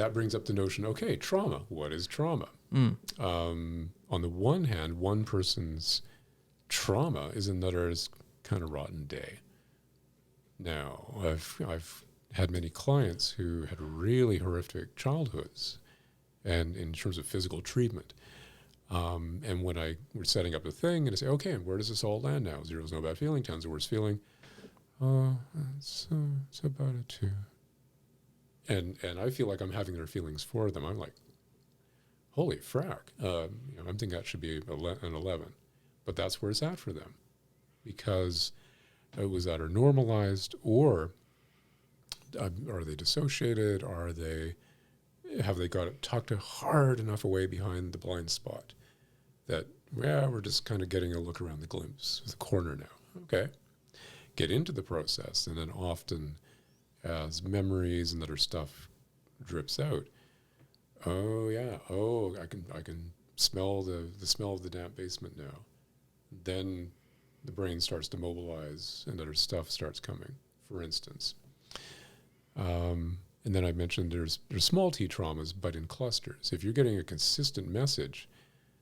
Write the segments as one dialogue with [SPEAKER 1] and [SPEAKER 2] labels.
[SPEAKER 1] that brings up the notion, okay, trauma. What is trauma? On the one hand, one person's trauma is another's kind of rotten day. Now, I've had many clients who had really horrific childhoods, and in terms of physical treatment. And when we're setting up a thing, and I say, okay, and where does this all land now? 0 is no bad feeling, 10 is the worst feeling. It's about a 2. And I feel like I'm having their feelings for them. I'm like, holy frack. I'm thinking that should be an 11. But that's where it's at for them. Because it was either normalized, or are they dissociated? Have they got it tucked hard enough away behind the blind spot that, we're just kind of getting a look around the corner now. Okay. Get into the process, and then often as memories and other stuff drips out, I can smell the smell of the damp basement now. Then the brain starts to mobilize and other stuff starts coming, for instance. And then I mentioned there's small t traumas, but in clusters. If you're getting a consistent message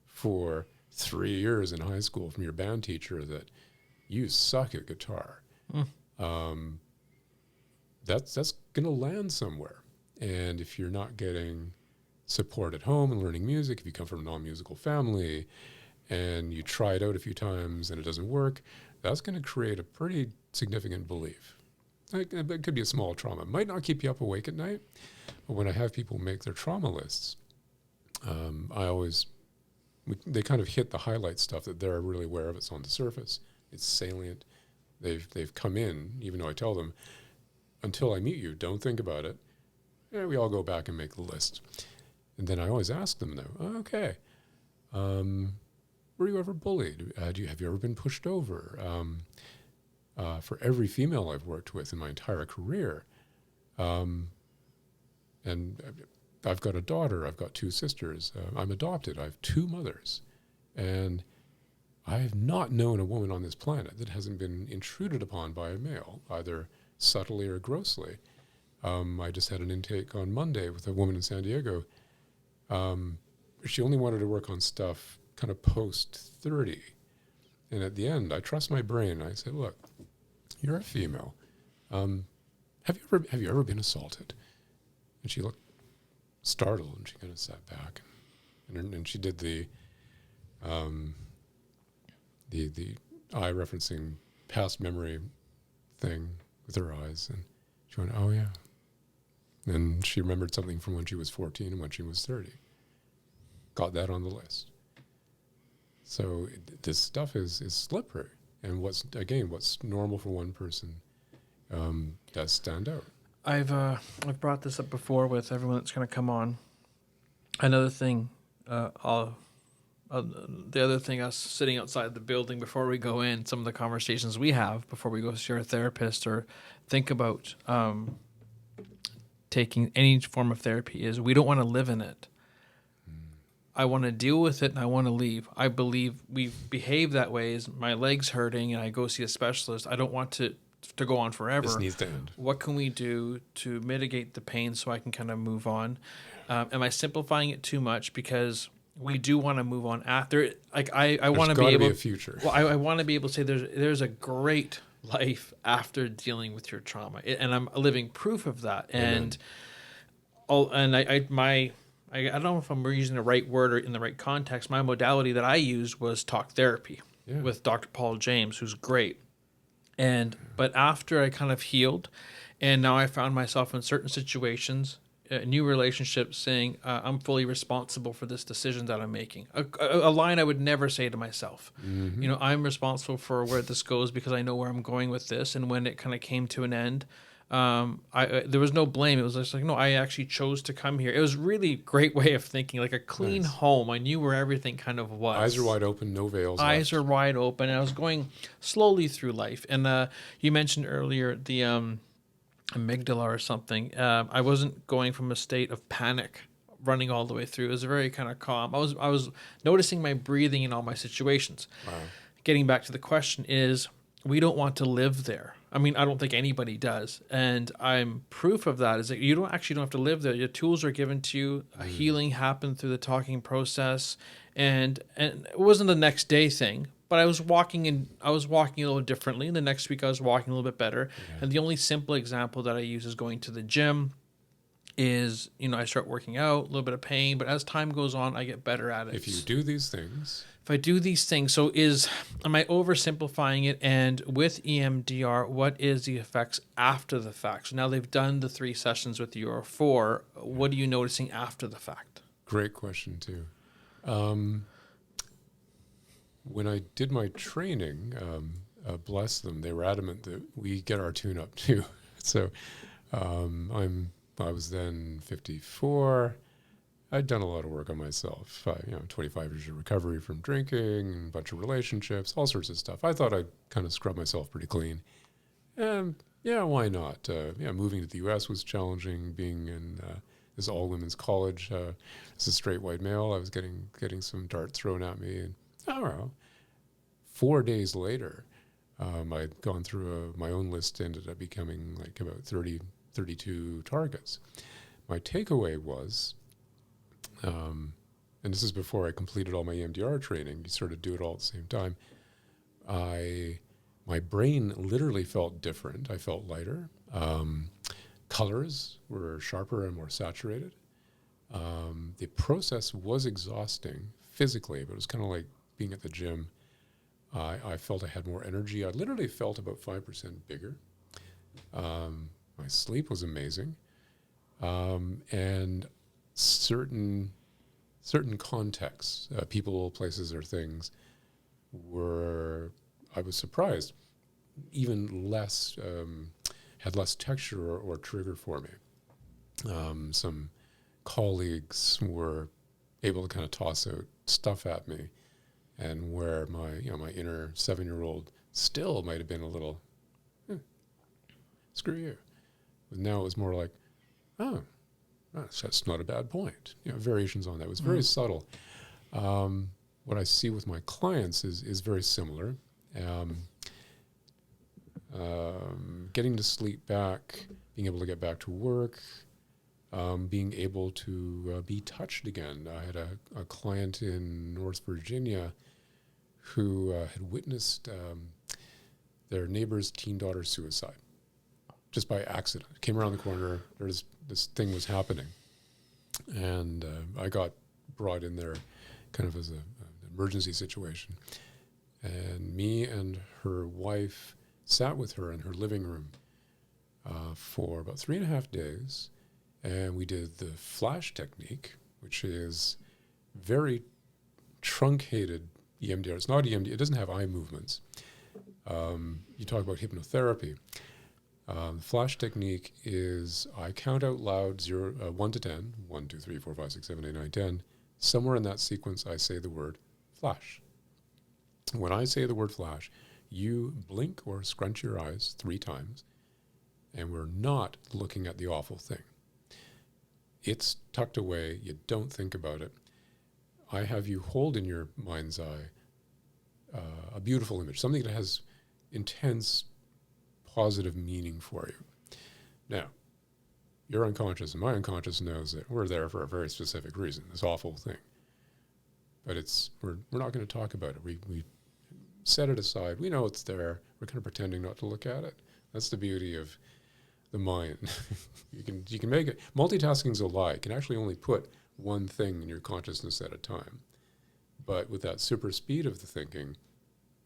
[SPEAKER 1] for 3 years in high school from your band teacher that you suck at guitar, that's going to land somewhere. And if you're not getting support at home and learning music, if you come from a non-musical family and you try it out a few times and it doesn't work, that's going to create a pretty significant belief. It could be a small trauma. It might not keep you up awake at night, but when I have people make their trauma lists, they kind of hit the highlight stuff that they're really aware of. It's on the surface. It's salient. They've come in, even though I tell them, until I meet you, don't think about it. We all go back and make the list. And then I always ask them, though, okay, were you ever bullied? Have you ever been pushed over? For every female I've worked with in my entire career, and I've got a daughter, I've got 2 sisters, I'm adopted, I have 2 mothers, and I have not known a woman on this planet that hasn't been intruded upon by a male, either subtly or grossly. I just had an intake on Monday with a woman in San Diego. She only wanted to work on stuff kind of post-30. And at the end, I trust my brain. I said, look, you're a female. Have you ever been assaulted? And she looked startled, and she kind of sat back. And she did the eye referencing past memory thing with her eyes, and she went, oh yeah. And she remembered something from when she was 14 and when she was 30. Got that on the list. So this stuff is slippery, and what's normal for one person does stand out.
[SPEAKER 2] I've brought this up before with everyone that's going to come on. Another thing, the other thing, us sitting outside the building before we go in, some of the conversations we have before we go see our therapist or think about taking any form of therapy is we don't want to live in it. I want to deal with it and I want to leave. I believe we behave that way. Is my leg's hurting and I go see a specialist. I don't want to go on forever.
[SPEAKER 1] This needs to end. What
[SPEAKER 2] can we do to mitigate the pain so I can kind of move on? Am I simplifying it too much? Because we do want to move on after. Like I want to be able.
[SPEAKER 1] Be a future.
[SPEAKER 2] Well, I want to be able to say there's a great life after dealing with your trauma, and I'm a living proof of that.
[SPEAKER 1] Amen.
[SPEAKER 2] I don't know if I'm using the right word or in the right context. My modality that I used was talk therapy with Dr. Paul James, who's great. But after I kind of healed, and now I found myself in certain situations, new relationships, saying I'm fully responsible for this decision that I'm making. A line I would never say to myself. Mm-hmm. I'm responsible for where this goes because I know where I'm going with this. And when it kind of came to an end, there was no blame. It was just like, no, I actually chose to come here. It was really a great way of thinking, like a clean home. I knew where everything kind of was.
[SPEAKER 1] Eyes are wide open, no veils.
[SPEAKER 2] Eyes are wide open. And I was going slowly through life. And you mentioned earlier the amygdala or something. I wasn't going from a state of panic running all the way through. It was very kind of calm. I was noticing my breathing in all my situations.
[SPEAKER 1] Wow.
[SPEAKER 2] Getting back to the question is, we don't want to live there. I mean, I don't think anybody does. And I'm proof of that is that you don't have to live there. Your tools are given to you. Healing happened through the talking process. And it wasn't the next day thing, but I was walking a little differently. And the next week I was walking a little bit better. Yeah. And the only simple example that I use is going to the gym. Is, I start working out, a little bit of pain, but as time goes on, I get better at it.
[SPEAKER 1] If you do these things.
[SPEAKER 2] If I do these things, am I oversimplifying it? And with EMDR, what is the effects after the fact? So now they've done the 3 sessions with you or 4. What are you noticing after the fact?
[SPEAKER 1] Great question too. When I did my training, bless them, they were adamant that we get our tune up too. So I was then 54. I'd done a lot of work on myself. 25 years of recovery from drinking, a bunch of relationships, all sorts of stuff. I thought I'd kind of scrub myself pretty clean. Yeah, why not? Moving to the U.S. was challenging. Being in this all-women's college as a straight white male, I was getting some darts thrown at me. And I don't know. 4 days later, I'd gone through my own list, ended up becoming like about 32 targets. My takeaway was, and this is before I completed all my EMDR training, you sort of do it all at the same time, my brain literally felt different. I felt lighter. Colors were sharper and more saturated. The process was exhausting physically, but it was kind of like being at the gym. I felt I had more energy. I literally felt about 5% bigger. My sleep was amazing, and certain contexts, people, places, or things, I was surprised, even less, had less texture or trigger for me. Some colleagues were able to kind of toss out stuff at me, and where my inner 7-year-old still might have been a little, screw you. But now it was more like, that's not a bad point. Variations on that. It was very subtle. What I see with my clients is very similar. Getting to sleep back, being able to get back to work, being able to be touched again. I had a client in North Virginia who had witnessed their neighbor's teen daughter's suicide. Just by accident. Came around the corner, this thing was happening. And I got brought in there kind of as an emergency situation. And me and her wife sat with her in her living room for about 3.5 days. And we did the flash technique, which is very truncated EMDR. It's not EMDR, it doesn't have eye movements. You talk about hypnotherapy. The flash technique is I count out loud 1 to 10, 1, 2, 3, 4, 5, 6, 7, 8, 9, 10. Somewhere in that sequence, I say the word flash. When I say the word flash, you blink or scrunch your eyes 3 times, and we're not looking at the awful thing. It's tucked away. You don't think about it. I have you hold in your mind's eye a beautiful image, something that has intense positive meaning for you. Now, your unconscious and my unconscious knows that we're there for a very specific reason, this awful thing. But we're not going to talk about it. We set it aside. We know it's there. We're kind of pretending not to look at it. That's the beauty of the mind. You can make it. Multitasking's a lie. You can actually only put one thing in your consciousness at a time. But with that super speed of the thinking,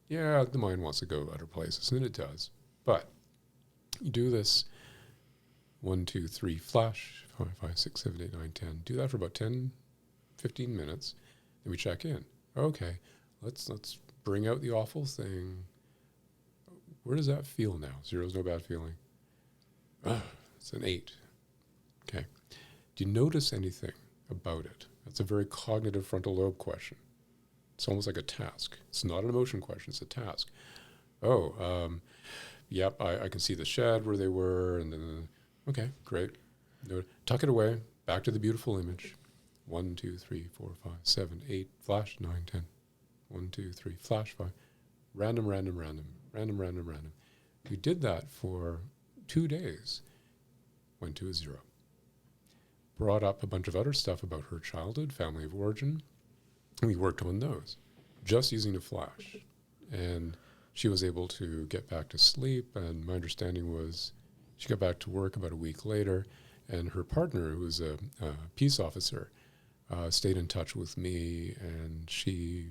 [SPEAKER 1] the mind wants to go other places, and it does. But you do this 1, 2, 3 flash, 4, 5, 6, 7, 8, 9, 10. Do that for about 10, 15 minutes. Then we check in. Okay, let's bring out the awful thing. Where does that feel now? 0 is no bad feeling. It's an 8. Okay. Do you notice anything about it? That's a very cognitive frontal lobe question. It's almost like a task. It's not an emotion question. It's a task. Yep, I can see the shed where they were, and then, okay, great. Tuck it away, back to the beautiful image. 1, 2, 3, 4, 5, 7, 8, flash, 9, 10. 1, 2, 3, flash, 5. Random. We did that for 2 days, went to a 0. Brought up a bunch of other stuff about her childhood, family of origin, and we worked on those, just using the flash. And she was able to get back to sleep, and my understanding was she got back to work about a week later, and her partner, who was a peace officer, stayed in touch with me, and she